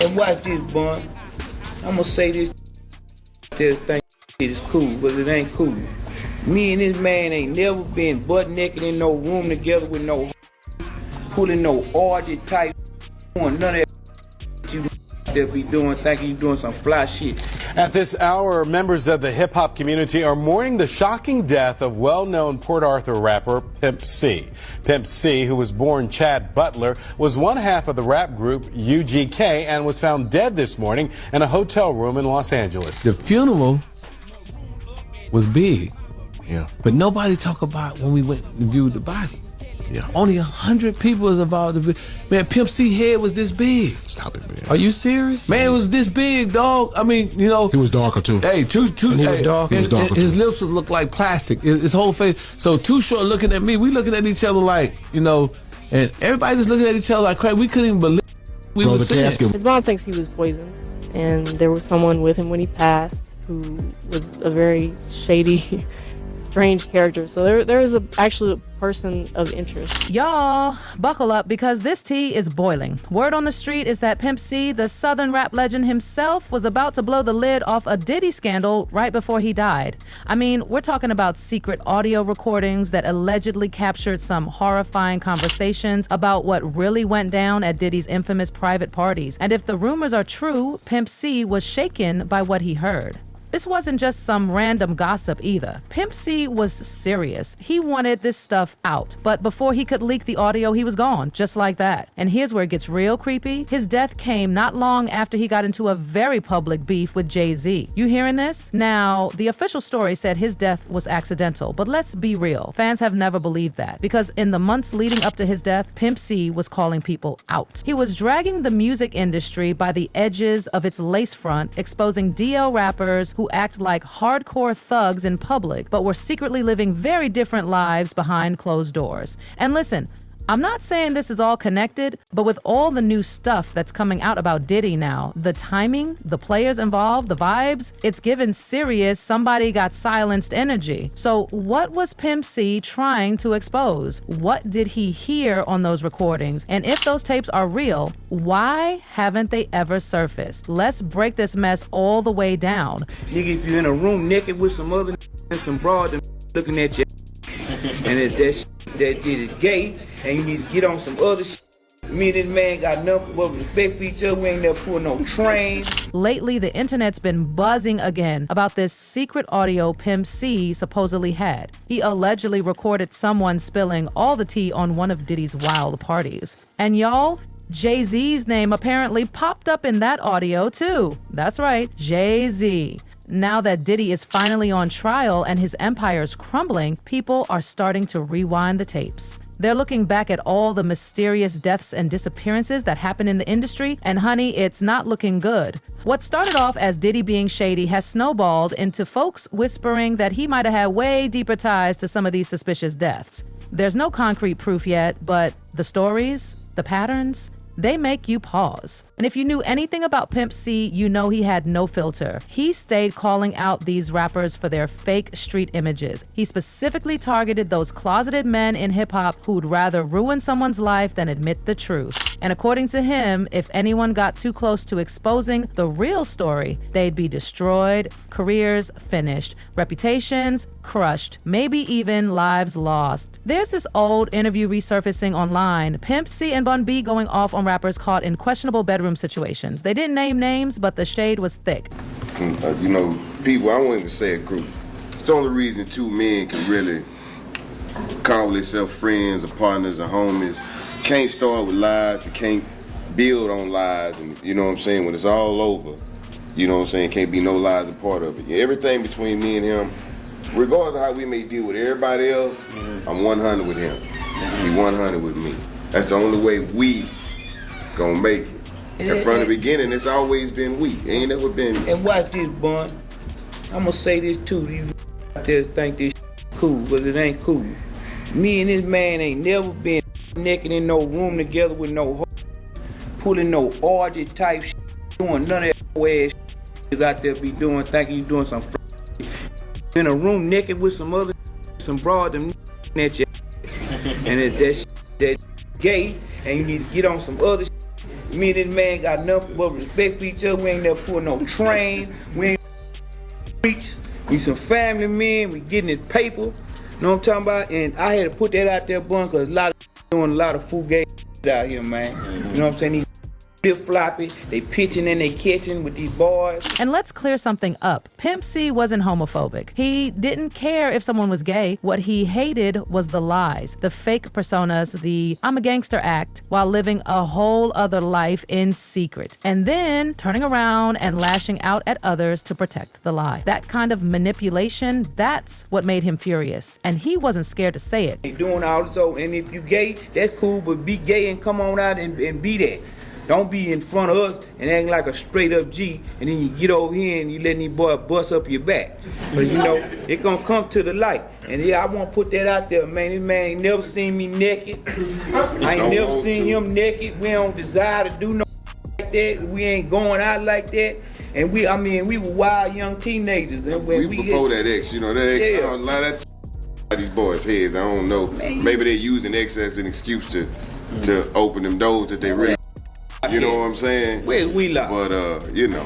And watch this, Bun. I'ma say this thing is cool, but it ain't cool. Me and this man ain't never been butt naked in no room together with no pulling no orgy type, doing none of that you that be doing, thinking you doing some fly shit. At this hour, members of the hip-hop community are mourning the shocking death of well-known Port Arthur rapper Pimp C. Pimp C, who was born Chad Butler, was one half of the rap group UGK and was found dead this morning in a hotel room in Los Angeles. The funeral was big, yeah, but nobody talk about when we went and viewed the body. Yeah. Only 100 people was involved. Man, Pimp C head was this big. Stop it, man. Are you serious? Man, it was this big, dog. I mean, you know. He was darker, too. Hey, his lips would look like plastic. His whole face. So Too Short looking at me. We looking at each other like, you know, and everybody just looking at each other like crap. We couldn't even believe we were seeing. His mom thinks he was poisoned. And there was someone with him when he passed who was a very shady, strange character. So there was actually a person of interest. Y'all, buckle up because this tea is boiling. Word on the street is that Pimp C, the Southern rap legend himself, was about to blow the lid off a Diddy scandal right before he died. I mean, we're talking about secret audio recordings that allegedly captured some horrifying conversations about what really went down at Diddy's infamous private parties. And if the rumors are true, Pimp C was shaken by what he heard. This wasn't just some random gossip either. Pimp C was serious. He wanted this stuff out. But before he could leak the audio, he was gone, just like that. And here's where it gets real creepy. His death came not long after he got into a very public beef with Jay-Z. You hearing this? Now, the official story said his death was accidental, but let's be real. Fans have never believed that because in the months leading up to his death, Pimp C was calling people out. He was dragging the music industry by the edges of its lace front, exposing DL rappers who act like hardcore thugs in public, but were secretly living very different lives behind closed doors. And listen, I'm not saying this is all connected, but with all the new stuff that's coming out about Diddy now, the timing, the players involved, the vibes, it's given serious somebody got silenced energy. So what was Pimp C trying to expose? What did he hear on those recordings? And if those tapes are real, why haven't they ever surfaced? Let's break this mess all the way down. Nigga, if you're in a room naked with some other and some broad and looking at you, and if that shit is gay, and you need to get on some other shit. Me and this man got nothing but respect for each other. We ain't never pulling no trains. Lately, the internet's been buzzing again about this secret audio Pimp C supposedly had. He allegedly recorded someone spilling all the tea on one of Diddy's wild parties. And y'all, Jay-Z's name apparently popped up in that audio too. That's right, Jay-Z. Now that Diddy is finally on trial and his empire's crumbling, people are starting to rewind the tapes. They're looking back at all the mysterious deaths and disappearances that happen in the industry, and honey, it's not looking good. What started off as Diddy being shady has snowballed into folks whispering that he might have had way deeper ties to some of these suspicious deaths. There's no concrete proof yet, but the stories, the patterns, they make you pause. And if you knew anything about Pimp C, you know he had no filter. He stayed calling out these rappers for their fake street images. He specifically targeted those closeted men in hip-hop who'd rather ruin someone's life than admit the truth. And according to him, if anyone got too close to exposing the real story, they'd be destroyed, careers finished, reputations crushed, maybe even lives lost. There's this old interview resurfacing online, Pimp C and Bun B going off on rappers caught in questionable bedroom situations. They didn't name names, but the shade was thick. You know, people, I won't even say a group. It's the only reason two men can really call themselves friends or partners or homies. You can't start with lies, you can't build on lies, and you know what I'm saying? When it's all over, you know what I'm saying? Can't be no lies a part of it. Everything between me and him, regardless of how we may deal with everybody else, I'm 100 with him. He 100 with me. That's the only way we gonna make it. And from the beginning, it's always been we. Ain't never been. And watch this, Bun. I'ma say this too. You out there think this cool, but it ain't cool. Me and this man ain't never been naked in no room together with no pulling no orgy type shit, doing none of that ass out there be doing, thinking you doing some in a room naked with some other some broad and at your and if that gay and you need to get on some other Me and this man got nothing but respect for each other. We ain't never pulled no train. We ain't preach. We some family men. We getting this paper. You know what I'm talking about? And I had to put that out there, bun, because a lot of doing a lot of fugazi out here, man. You know what I'm saying? Flip-floppy, they pitching and they catching with these boys. And let's clear something up. Pimp C wasn't homophobic. He didn't care if someone was gay. What he hated was the lies, the fake personas, the I'm a gangster act, while living a whole other life in secret. And then turning around and lashing out at others to protect the lie. That kind of manipulation, that's what made him furious. And he wasn't scared to say it. They doing all this, and if you gay, that's cool, but be gay and come on out and be that. Don't be in front of us and acting like a straight up G, and then you get over here and you letting these boys bust up your back. Cause you know, it gonna come to the light. And yeah, I wanna put that out there, man. This man ain't never seen me naked. I ain't never seen him naked. We don't desire to do no like that. We ain't going out like that. And we were wild young teenagers. And when we before that X, you know, that X, yeah. a lot of that these boys' heads, I don't know. Man. Maybe they're using X as an excuse to open them doors that they really. You know what I'm saying? Where's Wheeler? But, you know.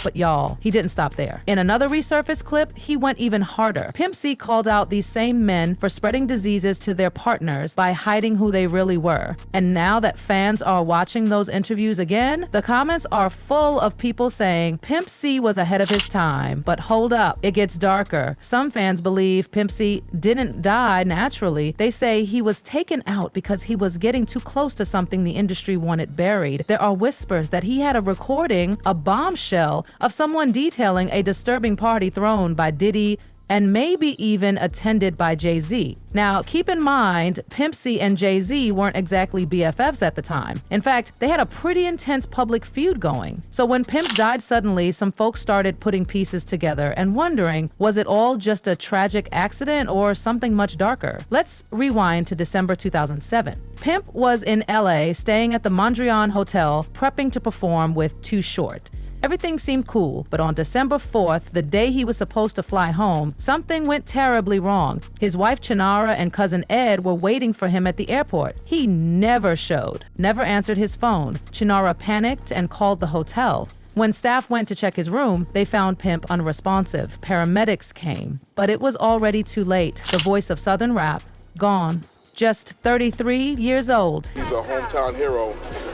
But y'all, he didn't stop there. In another resurfaced clip, he went even harder. Pimp C called out these same men for spreading diseases to their partners by hiding who they really were. And now that fans are watching those interviews again, the comments are full of people saying Pimp C was ahead of his time. But hold up, it gets darker. Some fans believe Pimp C didn't die naturally. They say he was taken out because he was getting too close to something the industry wanted buried. There are whispers that he had a recording, a bombshell, of someone detailing a disturbing party thrown by Diddy and maybe even attended by Jay-Z. Now, keep in mind, Pimp C and Jay-Z weren't exactly BFFs at the time. In fact, they had a pretty intense public feud going. So when Pimp died suddenly, some folks started putting pieces together and wondering, was it all just a tragic accident or something much darker? Let's rewind to December 2007. Pimp was in LA staying at the Mondrian Hotel, prepping to perform with Too Short. Everything seemed cool, but on December 4th, the day he was supposed to fly home, something went terribly wrong. His wife Chinara and cousin Ed were waiting for him at the airport. He never showed, never answered his phone. Chinara panicked and called the hotel. When staff went to check his room, they found Pimp unresponsive. Paramedics came, but it was already too late. The voice of Southern rap, gone. Just 33 years old. He's a hometown hero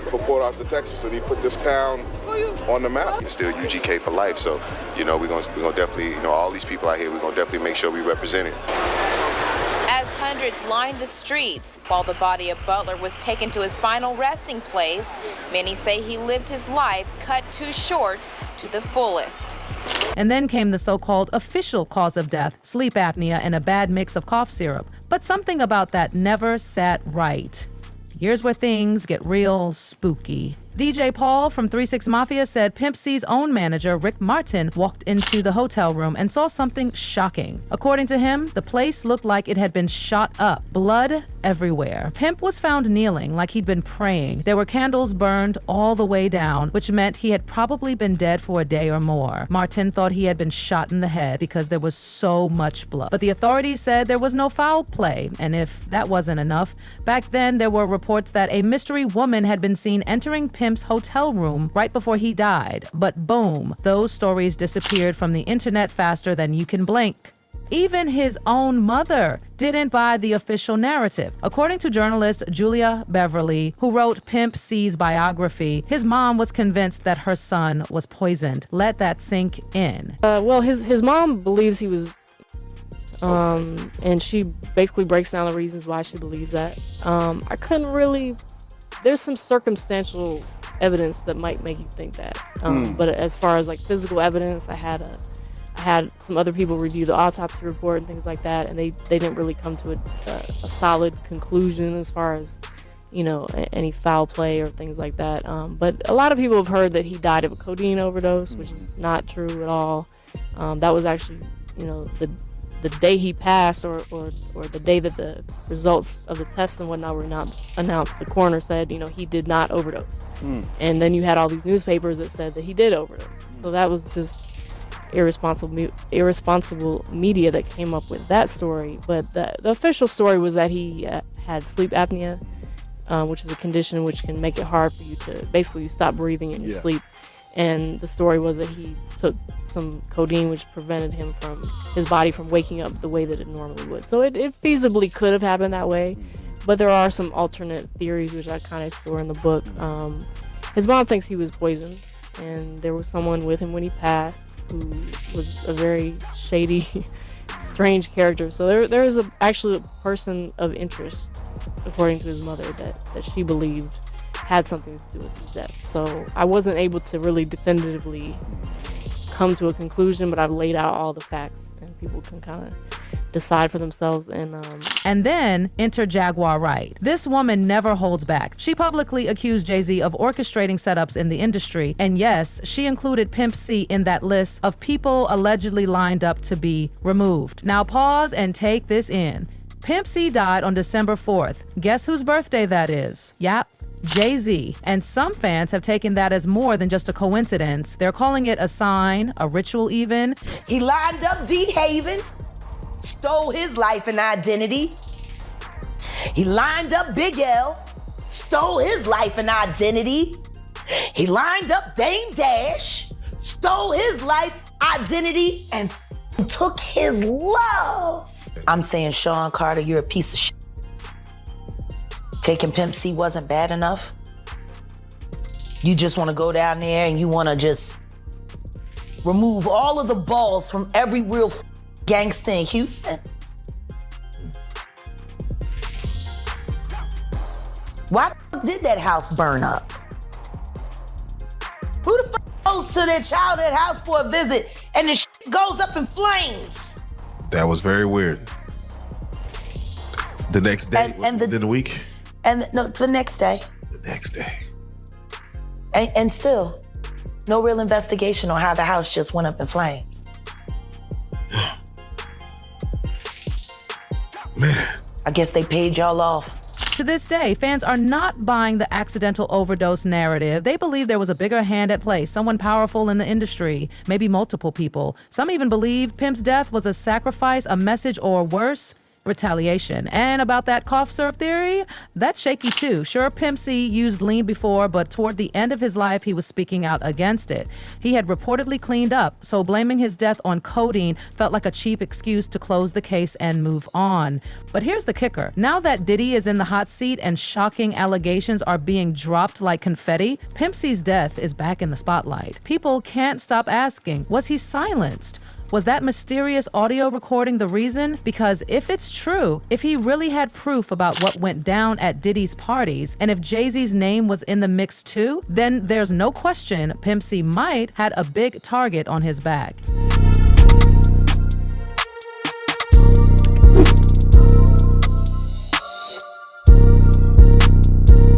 for Port Arthur, Texas, and he put this town on the map. It's still UGK for life, so, you know, we're gonna definitely, you know, all these people out here, we're gonna definitely make sure we represent it. As hundreds lined the streets while the body of Butler was taken to his final resting place, many say he lived his life cut too short to the fullest. And then came the so-called official cause of death, sleep apnea and a bad mix of cough syrup. But something about that never sat right. Here's where things get real spooky. DJ Paul from 3 6 Mafia said Pimp C's own manager, Rick Martin, walked into the hotel room and saw something shocking. According to him, the place looked like it had been shot up, blood everywhere. Pimp was found kneeling like he'd been praying. There were candles burned all the way down, which meant he had probably been dead for a day or more. Martin thought he had been shot in the head because there was so much blood. But the authorities said there was no foul play, and if that wasn't enough, back then there were reports that a mystery woman had been seen entering Pimp's hotel room right before he died. But boom, those stories disappeared from the internet faster than you can blink. Even his own mother didn't buy the official narrative. According to journalist Julia Beverly, who wrote Pimp C's biography, his mom was convinced that her son was poisoned. Let that sink in. Well, his mom believes he was, and she basically breaks down the reasons why she believes that. I couldn't really. There's some circumstantial evidence that might make you think that. But as far as like physical evidence, I had some other people review the autopsy report and things like that, and they didn't really come to a solid conclusion as far as, you know, any foul play or things like that. But a lot of people have heard that he died of a codeine overdose, which is not true at all. That was actually, you know, the day he passed, or the day that the results of the tests and whatnot were not announced, the coroner said, you know, he did not overdose. And then you had all these newspapers that said that he did overdose. So that was just irresponsible media that came up with that story. But the official story was that he had sleep apnea, which is a condition which can make it hard for you to basically stop breathing in your sleep. And the story was that he took some codeine, which prevented his body from waking up the way that it normally would. So it feasibly could have happened that way, but there are some alternate theories which I kind of explore in the book. His mom thinks he was poisoned, and there was someone with him when he passed who was a very shady, strange character. So there is actually a person of interest, according to his mother, that she believed had something to do with his death. So I wasn't able to really definitively come to a conclusion, but I've laid out all the facts and people can kind of decide for themselves. And then enter Jaguar Wright. This woman never holds back. She publicly accused Jay-Z of orchestrating setups in the industry. And yes, she included Pimp C in that list of people allegedly lined up to be removed. Now pause and take this in. Pimp C died on December 4th. Guess whose birthday that is? Yep. Jay-Z. And some fans have taken that as more than just a coincidence. They're calling it a sign, a ritual even. He lined up D-Haven, stole his life and identity. He lined up Big L, stole his life and identity. He lined up Dame Dash, stole his life, identity, and took his love. I'm saying, Sean Carter, you're a piece of shit. Taking Pimp C wasn't bad enough. You just want to go down there and you want to just remove all of the balls from every real gangster in Houston. Why did that house burn up? Who the fuck goes to their childhood house for a visit and the shit goes up in flames? That was very weird. The next day, within a week? And no, the next day. The next day. And still, no real investigation on how the house just went up in flames. Man. I guess they paid y'all off. To this day, fans are not buying the accidental overdose narrative. They believe there was a bigger hand at play, someone powerful in the industry, maybe multiple people. Some even believe Pimp's death was a sacrifice, a message, or worse, retaliation. And about that cough syrup theory, that's shaky too. Sure, Pimp C used lean before, but toward the end of his life, he was speaking out against it. He had reportedly cleaned up, so blaming his death on codeine felt like a cheap excuse to close the case and move on. But here's the kicker. Now that Diddy is in the hot seat and shocking allegations are being dropped like confetti, Pimp C's death is back in the spotlight. People can't stop asking, was he silenced? Was that mysterious audio recording the reason? Because if it's true, if he really had proof about what went down at Diddy's parties, and if Jay-Z's name was in the mix too, then there's no question Pimp C might had a big target on his back.